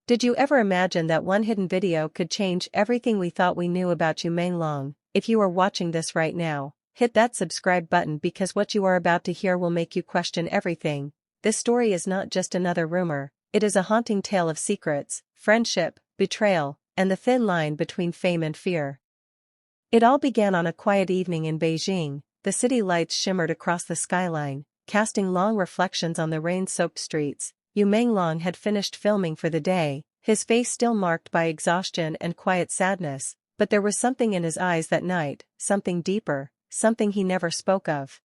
Did you ever imagine that one hidden video could change everything we thought we knew about Yu Menglong? If you are watching this right now, hit that subscribe button because what you are about to hear will make you question everything. This story is not just another rumor, it is a haunting tale of secrets, friendship, betrayal, and the thin line between fame and fear. It all began on a quiet evening in Beijing. The city lights shimmered across the skyline, casting long reflections on the rain-soaked streets. Yu Menglong had finished filming for the day, his face still marked by exhaustion and quiet sadness, but there was something in his eyes that night, something deeper, something he never spoke of.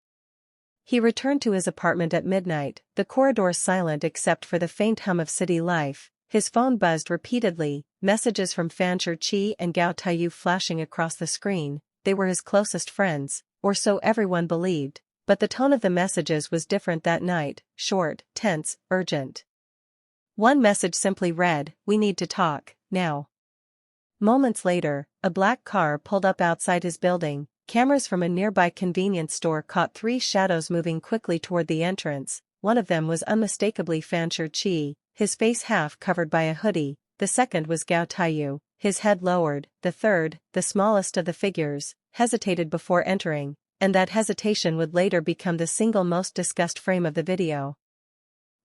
He returned to his apartment at midnight, the corridors silent except for the faint hum of city life. His phone buzzed repeatedly, messages from Shi Qi and Gao Taiyu flashing across the screen. They were his closest friends, or so everyone believed. But the tone of the messages was different that night, short, tense, urgent. One message simply read, "We need to talk, now." Moments later, a black car pulled up outside his building. Cameras from a nearby convenience store caught three shadows moving quickly toward the entrance. One of them was unmistakably Shi Qi, his face half covered by a hoodie. The second was Gao Taiyu, his head lowered. The third, the smallest of the figures, hesitated before entering. And that hesitation would later become the single most discussed frame of the video.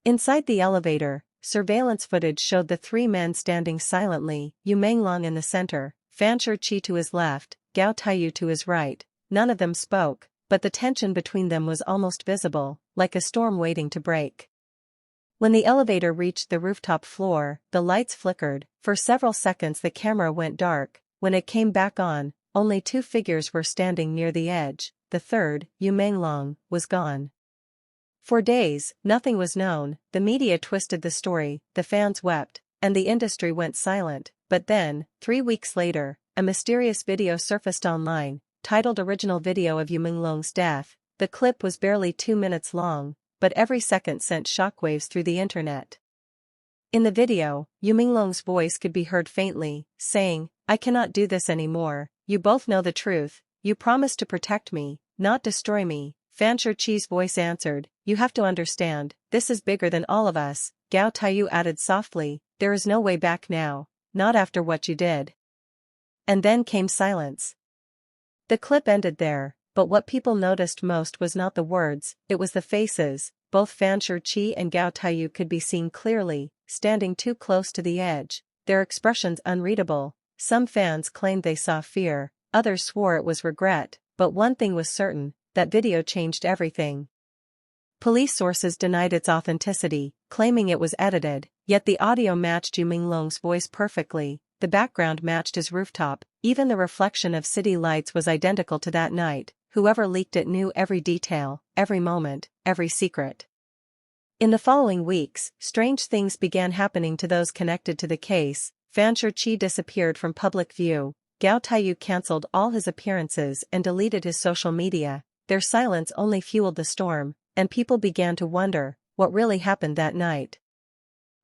Inside the elevator, surveillance footage showed the three men standing silently, Yu Menglong in the center, Shi Qi to his left, Gao Taiyu to his right. None of them spoke, but the tension between them was almost visible, like a storm waiting to break. When the elevator reached the rooftop floor, the lights flickered. For several seconds the camera went dark. When it came back on, only two figures were standing near the edge. The third, Yu Menglong, was gone. For days, nothing was known. The media twisted the story, the fans wept, and the industry went silent. But then, 3 weeks later, a mysterious video surfaced online, titled "Original Video of Yu Menglong's Death." The clip was barely 2 minutes long, but every second sent shockwaves through the internet. In the video, Yu Menglong's voice could be heard faintly, saying, "I cannot do this anymore. You both know the truth. You promised to protect me, not destroy me." Shi Qi's voice answered, "You have to understand, this is bigger than all of us." Gao Taiyu added softly, "There is no way back now, not after what you did." And then came silence. The clip ended there, but what people noticed most was not the words, it was the faces. Both Shi Qi and Gao Taiyu could be seen clearly, standing too close to the edge, their expressions unreadable. Some fans claimed they saw fear, others swore it was regret, but one thing was certain, that video changed everything. Police sources denied its authenticity, claiming it was edited, yet the audio matched Yu Menglong's voice perfectly, the background matched his rooftop, even the reflection of city lights was identical to that night. Whoever leaked it knew every detail, every moment, every secret. In the following weeks, strange things began happening to those connected to the case. Shi Qi disappeared from public view. Gao Taiyu cancelled all his appearances and deleted his social media. Their silence only fueled the storm, and people began to wonder what really happened that night.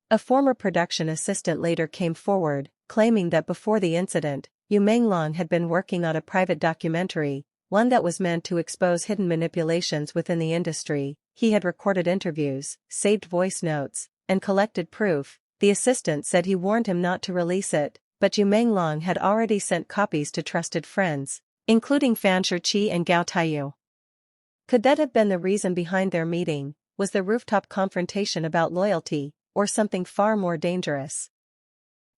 A former production assistant later came forward, claiming that before the incident, Yu Menglong had been working on a private documentary, one that was meant to expose hidden manipulations within the industry. He had recorded interviews, saved voice notes, and collected proof. The assistant said he warned him not to release it, but Yu Menglong had already sent copies to trusted friends, including Shi Qi and Gao Taiyu. Could that have been the reason behind their meeting? Was the rooftop confrontation about loyalty, or something far more dangerous?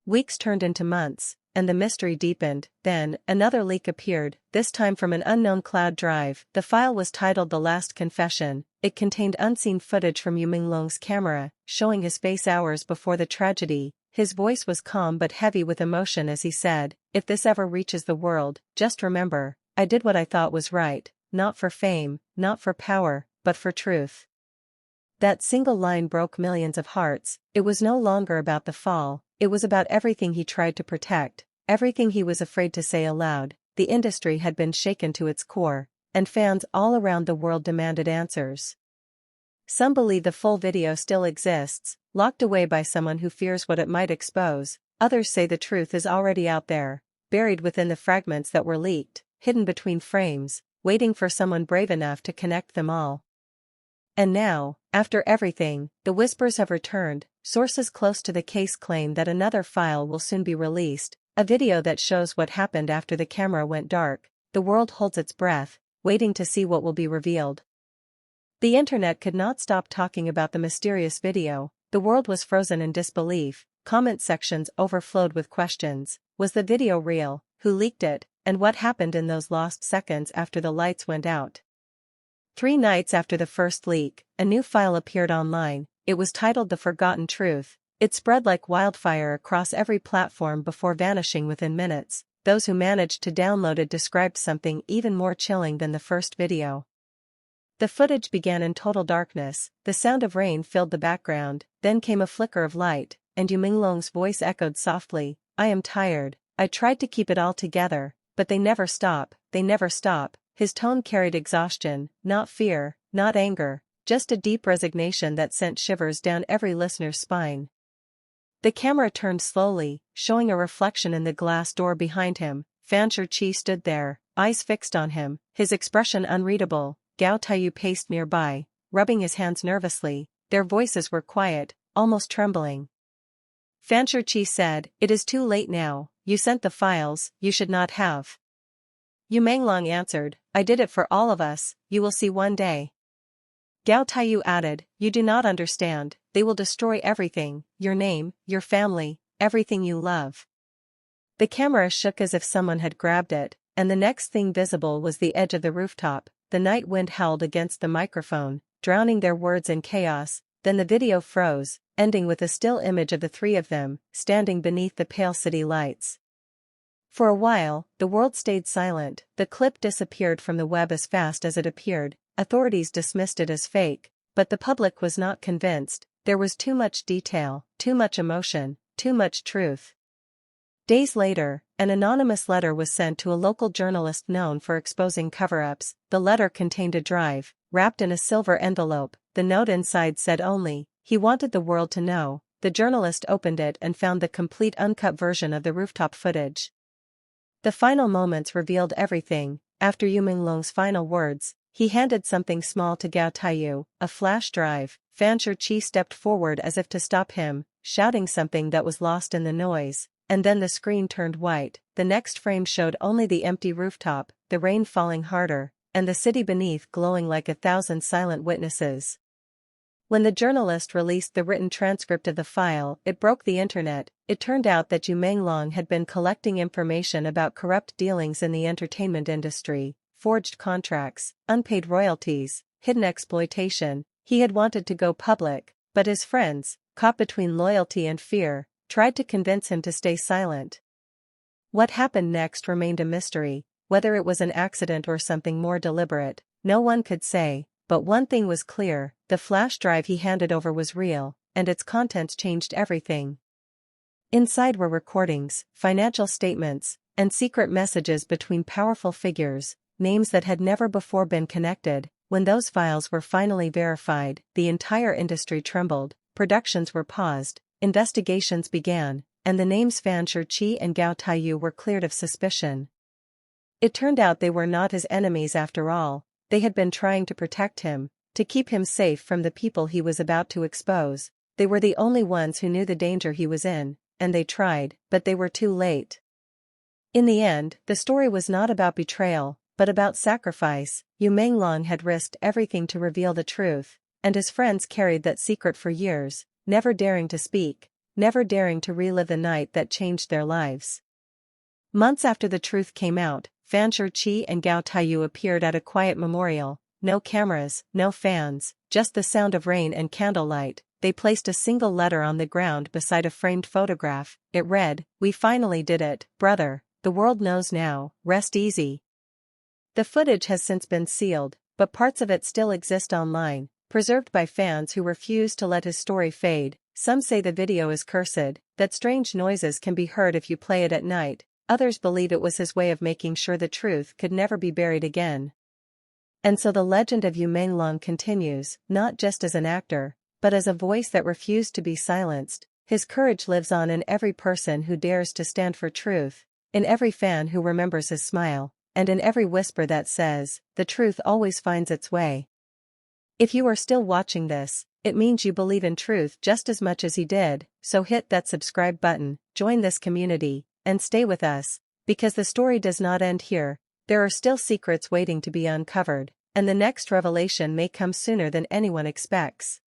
Weeks turned into months, and the mystery deepened. Then, another leak appeared, this time from an unknown cloud drive. The file was titled "The Last Confession." It contained unseen footage from Yu Menglong's camera, showing his face hours before the tragedy. His voice was calm but heavy with emotion as he said, "If this ever reaches the world, just remember, I did what I thought was right, not for fame, not for power, but for truth." That single line broke millions of hearts. It was no longer about the fall, it was about everything he tried to protect, everything he was afraid to say aloud. The industry had been shaken to its core, and fans all around the world demanded answers. Some believe the full video still exists, locked away by someone who fears what it might expose. Others say the truth is already out there, buried within the fragments that were leaked, hidden between frames, waiting for someone brave enough to connect them all. And now, after everything, the whispers have returned. Sources close to the case claim that another file will soon be released, a video that shows what happened after the camera went dark. The world holds its breath, waiting to see what will be revealed. The internet could not stop talking about the mysterious video. The world was frozen in disbelief. Comment sections overflowed with questions. Was the video real? Who leaked it? And what happened in those lost seconds after the lights went out? 3 nights after the first leak, a new file appeared online. It was titled The Forgotten Truth. It spread like wildfire across every platform before vanishing within minutes. Those who managed to download it described something even more chilling than the first video. The footage began in total darkness. The sound of rain filled the background. Then came a flicker of light, and Yu Menglong's voice echoed softly, "I am tired. I tried to keep it all together, but they never stop, they never stop." His tone carried exhaustion, not fear, not anger, just a deep resignation that sent shivers down every listener's spine. The camera turned slowly, showing a reflection in the glass door behind him. Shi Qi stood there, eyes fixed on him, his expression unreadable. Gao Taiyu paced nearby, rubbing his hands nervously. Their voices were quiet, almost trembling. Shi Qi said, "It is too late now. You sent the files, you should not have." Yu Menglong answered, "I did it for all of us, you will see one day." Gao Taiyu added, "You do not understand, they will destroy everything, your name, your family, everything you love." The camera shook as if someone had grabbed it, and the next thing visible was the edge of the rooftop. The night wind howled against the microphone, drowning their words in chaos. Then the video froze, ending with a still image of the 3 of them, standing beneath the pale city lights. For a while, the world stayed silent. The clip disappeared from the web as fast as it appeared. Authorities dismissed it as fake, but the public was not convinced. There was too much detail, too much emotion, too much truth. Days later, an anonymous letter was sent to a local journalist known for exposing cover-ups. The letter contained a drive, wrapped in a silver envelope. The note inside said only, "He wanted the world to know." The journalist opened it and found the complete uncut version of the rooftop footage. The final moments revealed everything. After Yu Menglong's final words, he handed something small to Gao Taiyu, a flash drive. Shi Qi stepped forward as if to stop him, shouting something that was lost in the noise, and then the screen turned white. The next frame showed only the empty rooftop, the rain falling harder, and the city beneath glowing like 1,000 silent witnesses. When the journalist released the written transcript of the file, it broke the internet. It turned out that Yu Menglong had been collecting information about corrupt dealings in the entertainment industry, forged contracts, unpaid royalties, hidden exploitation. He had wanted to go public, but his friends, caught between loyalty and fear, tried to convince him to stay silent. What happened next remained a mystery. Whether it was an accident or something more deliberate, no one could say. But one thing was clear, the flash drive he handed over was real, and its contents changed everything. Inside were recordings, financial statements, and secret messages between powerful figures, names that had never before been connected. When those files were finally verified, the entire industry trembled, productions were paused, investigations began, and the names Shi Qi and Gao Taiyu were cleared of suspicion. It turned out they were not his enemies after all. They had been trying to protect him, to keep him safe from the people he was about to expose. They were the only ones who knew the danger he was in, and they tried, but they were too late. In the end, the story was not about betrayal, but about sacrifice. Yu Menglong had risked everything to reveal the truth, and his friends carried that secret for years, never daring to speak, never daring to relive the night that changed their lives. Months after the truth came out, Shi Qi and Gao Taiyu appeared at a quiet memorial. No cameras, no fans, just the sound of rain and candlelight. They placed a single letter on the ground beside a framed photograph. It read, "We finally did it, brother. The world knows now, rest easy." The footage has since been sealed, but parts of it still exist online, preserved by fans who refuse to let his story fade. Some say the video is cursed, that strange noises can be heard if you play it at night. Others believe it was his way of making sure the truth could never be buried again. And so the legend of Yu Menglong continues, not just as an actor, but as a voice that refused to be silenced. His courage lives on in every person who dares to stand for truth, in every fan who remembers his smile, and in every whisper that says, the truth always finds its way. If you are still watching this, It means you believe in truth just as much as he did, so hit that subscribe button, join this community, and stay with us, because the story does not end here. There are still secrets waiting to be uncovered, and the next revelation may come sooner than anyone expects.